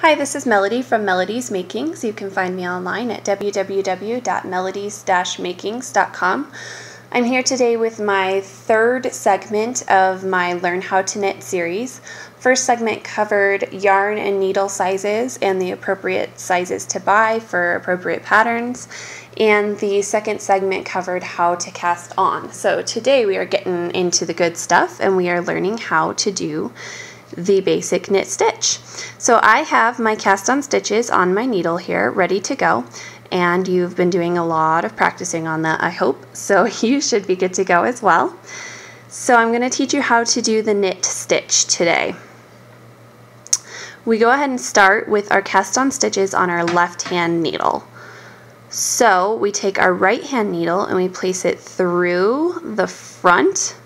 Hi, this is Melody from Melody's Makings. You can find me online at www.melodies-makings.com. I'm here today with my third segment of my Learn How to Knit series. First segment covered yarn and needle sizes and the appropriate sizes to buy for appropriate patterns. And the second segment covered how to cast on. So today we are getting into the good stuff and we are learning how to do the basic knit stitch. So I have my cast on stitches on my needle here ready to go, and you've been doing a lot of practicing on that, I hope, so you should be good to go as well. So I'm going to teach you how to do the knit stitch today. We go ahead and start with our cast on stitches on our left hand needle. So we take our right hand needle and we place it through the front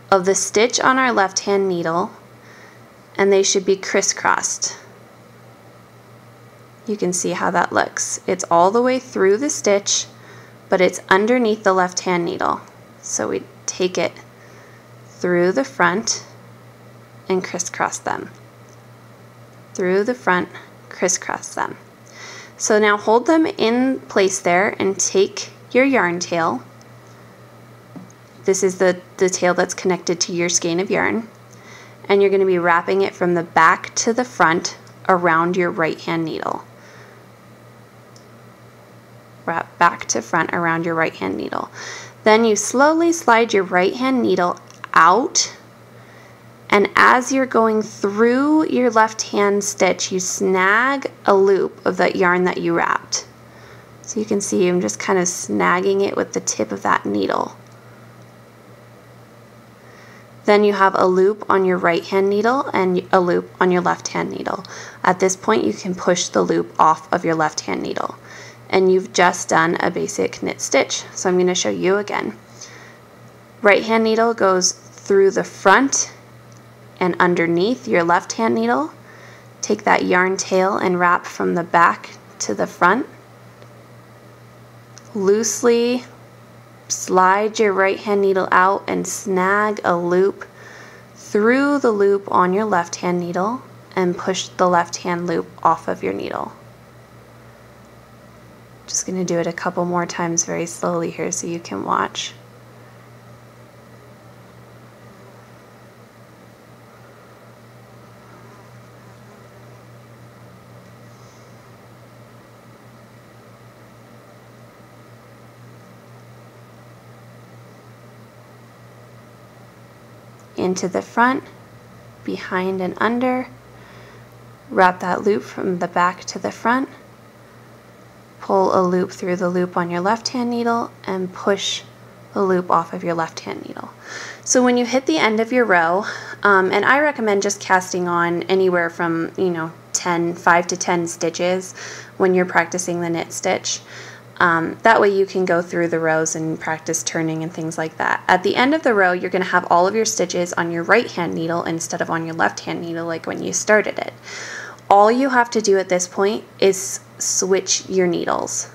of the stitch on our left hand needle, and they should be crisscrossed. You can see how that looks. It's all the way through the stitch, but it's underneath the left hand needle. So we take it through the front and crisscross them. Through the front, crisscross them. So now hold them in place there and take your yarn tail. This is the tail that's connected to your skein of yarn. And you're going to be wrapping it from the back to the front around your right hand needle. Wrap back to front around your right hand needle. Then you slowly slide your right hand needle out, and as you're going through your left hand stitch, you snag a loop of that yarn that you wrapped. So you can see I'm just kind of snagging it with the tip of that needle. Then you have a loop on your right hand needle and a loop on your left hand needle. At this point you can push the loop off of your left hand needle. And you've just done a basic knit stitch. So I'm going to show you again. Right hand needle goes through the front and underneath your left hand needle. Take that yarn tail and wrap from the back to the front. Loosely slide your right hand needle out and snag a loop through the loop on your left hand needle and push the left hand loop off of your needle. Just going to do it a couple more times very slowly here so you can watch. Into the front, behind and under, wrap that loop from the back to the front, pull a loop through the loop on your left hand needle and push the loop off of your left hand needle. So when you hit the end of your row, and I recommend just casting on anywhere from 5 to 10 stitches when you're practicing the knit stitch. That way you can go through the rows and practice turning and things like that. At the end of the row, you're going to have all of your stitches on your right hand needle instead of on your left hand needle like when you started it. All you have to do at this point is switch your needles.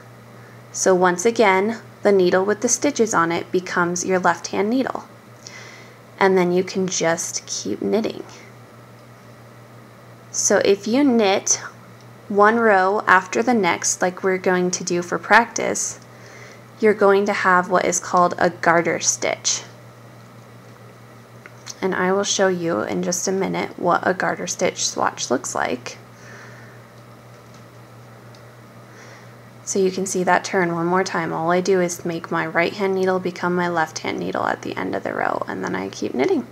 So once again, the needle with the stitches on it becomes your left hand needle. And then you can just keep knitting. So if you knit one row after the next, like we're going to do for practice, you're going to have what is called a garter stitch. And I will show you in just a minute what a garter stitch swatch looks like. So you can see that turn one more time. All I do is make my right hand needle become my left hand needle at the end of the row, and then I keep knitting.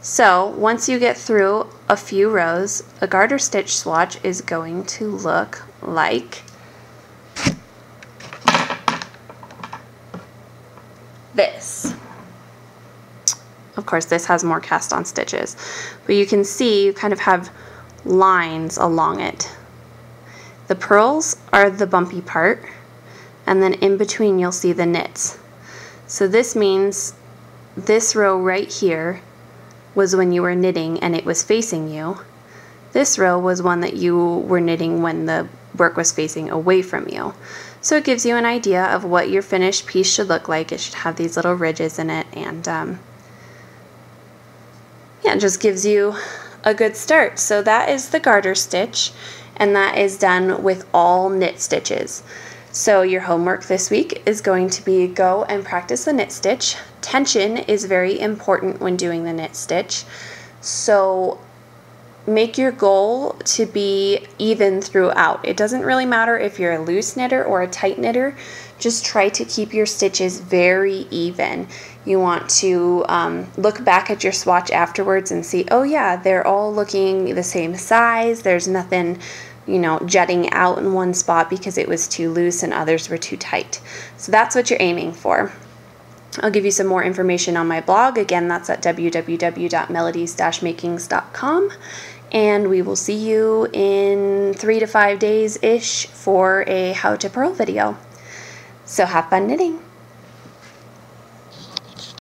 So once you get through a few rows, a garter stitch swatch is going to look like this. Of course, this has more cast on stitches, but you can see you kind of have lines along it. The purls are the bumpy part, and then in between you'll see the knits. So this means this row right here was when you were knitting and it was facing you. This row was one that you were knitting when the work was facing away from you. So it gives you an idea of what your finished piece should look like. It should have these little ridges in it, and yeah, it just gives you a good start. So that is the garter stitch, and that is done with all knit stitches. So your homework this week is going to be go and practice the knit stitch. Tension is very important when doing the knit stitch. So make your goal to be even throughout. It doesn't really matter if you're a loose knitter or a tight knitter. Just try to keep your stitches very even. You want to look back at your swatch afterwards and see, oh yeah, they're all looking the same size. There's nothing, you know, jutting out in one spot because it was too loose and others were too tight. So that's what you're aiming for. I'll give you some more information on my blog. Again, that's at www.melodies-makings.com. And we will see you in 3 to 5 days-ish for a how to purl video. So have fun knitting.